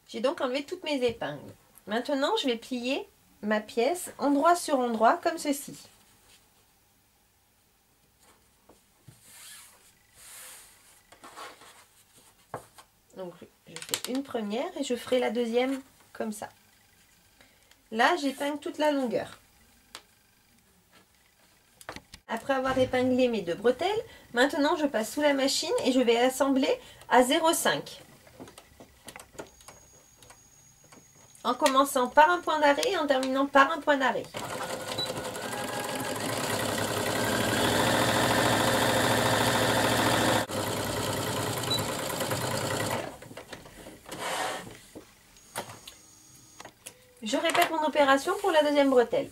J'ai donc enlevé toutes mes épingles. Maintenant, je vais plier ma pièce endroit sur endroit comme ceci. Donc, je fais une première et je ferai la deuxième comme ça. Là, j'épingle toute la longueur. Après avoir épinglé mes 2 bretelles, maintenant je passe sous la machine et je vais assembler à 0,5. En commençant par un point d'arrêt et en terminant par un point d'arrêt. Je répète mon opération pour la deuxième bretelle.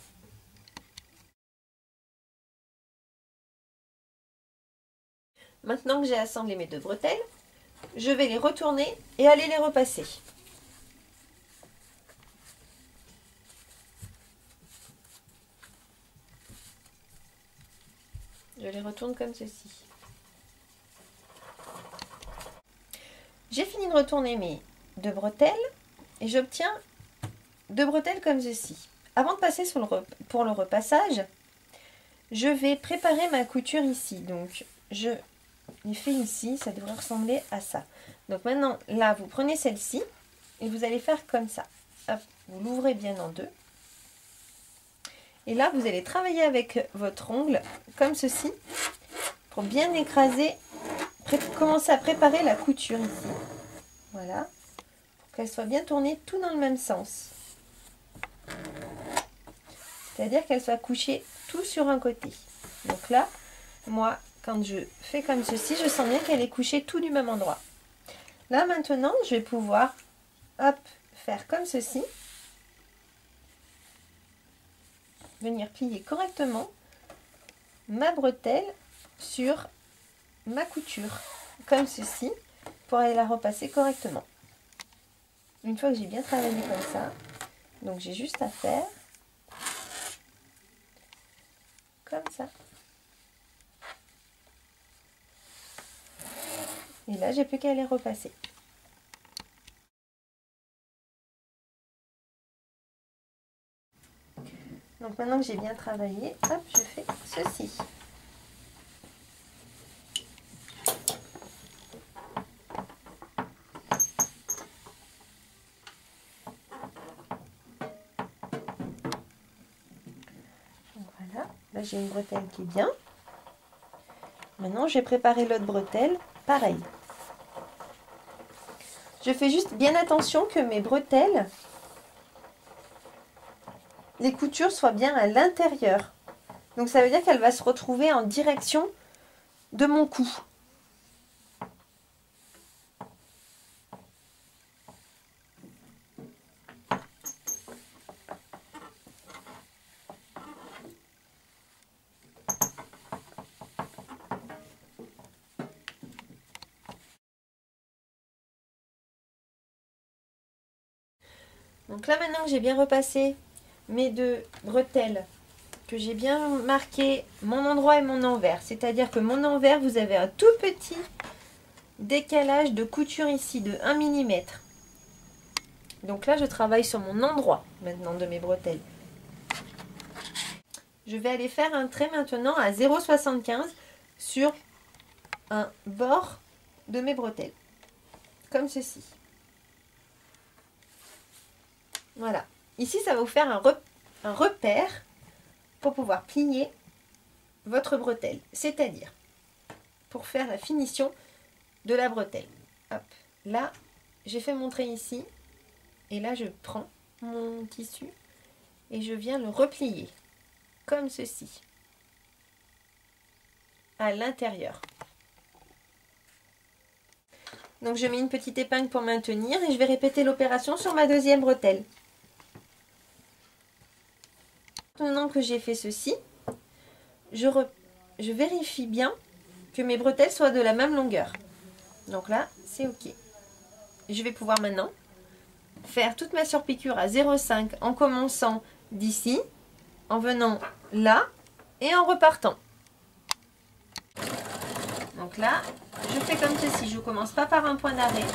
Maintenant que j'ai assemblé mes 2 bretelles, je vais les retourner et aller les repasser. Je les retourne comme ceci. J'ai fini de retourner mes 2 bretelles et j'obtiens 2 bretelles comme ceci. Avant de passer pour le repassage, je vais préparer ma couture ici. Donc, je l'ai fait ici, ça devrait ressembler à ça. Donc maintenant, là, vous prenez celle-ci et vous allez faire comme ça. Hop, vous l'ouvrez bien en deux. Et là, vous allez travailler avec votre ongle, comme ceci, pour bien écraser, commencer à préparer la couture ici. Voilà, pour qu'elle soit bien tournée tout dans le même sens. C'est-à-dire qu'elle soit couchée tout sur un côté. Donc là, moi, quand je fais comme ceci, je sens bien qu'elle est couchée tout du même endroit. Là, maintenant, je vais pouvoir, hop, faire comme ceci. Venir plier correctement ma bretelle sur ma couture, comme ceci, pour aller la repasser correctement. Une fois que j'ai bien travaillé comme ça, donc j'ai juste à faire comme ça. Et là, j'ai plus qu'à les repasser. Donc maintenant que j'ai bien travaillé, hop, je fais ceci. Voilà, là j'ai une bretelle qui est bien. Maintenant, je vais préparer l'autre bretelle, pareil. Je fais juste bien attention que mes bretelles, les coutures soient bien à l'intérieur. Donc ça veut dire qu'elle va se retrouver en direction de mon cou. Donc là, maintenant que j'ai bien repassé mes 2 bretelles, que j'ai bien marqué mon endroit et mon envers, c'est-à-dire que mon envers, vous avez un tout petit décalage de couture ici de 1 mm. Donc là, je travaille sur mon endroit maintenant de mes bretelles. Je vais aller faire un trait maintenant à 0,75 sur un bord de mes bretelles, comme ceci. Voilà. Ici, ça va vous faire un repère pour pouvoir plier votre bretelle, c'est-à-dire pour faire la finition de la bretelle. Hop. Là, j'ai fait mon trait ici, et là, je prends mon tissu et je viens le replier, comme ceci, à l'intérieur. Donc, je mets une petite épingle pour maintenir et je vais répéter l'opération sur ma deuxième bretelle. Maintenant que j'ai fait ceci, je vérifie bien que mes bretelles soient de la même longueur. Donc là, c'est OK. Je vais pouvoir maintenant faire toute ma surpiqûre à 0,5 en commençant d'ici, en venant là et en repartant. Donc là, je fais comme ceci. Je ne commence pas par un point d'arrêt.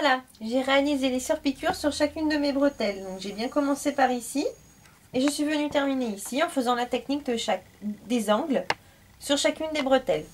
voilà, j'ai réalisé les surpiqûres sur chacune de mes bretelles. Donc j'ai bien commencé par ici. Et je suis venue terminer ici en faisant la technique des angles sur chacune des bretelles.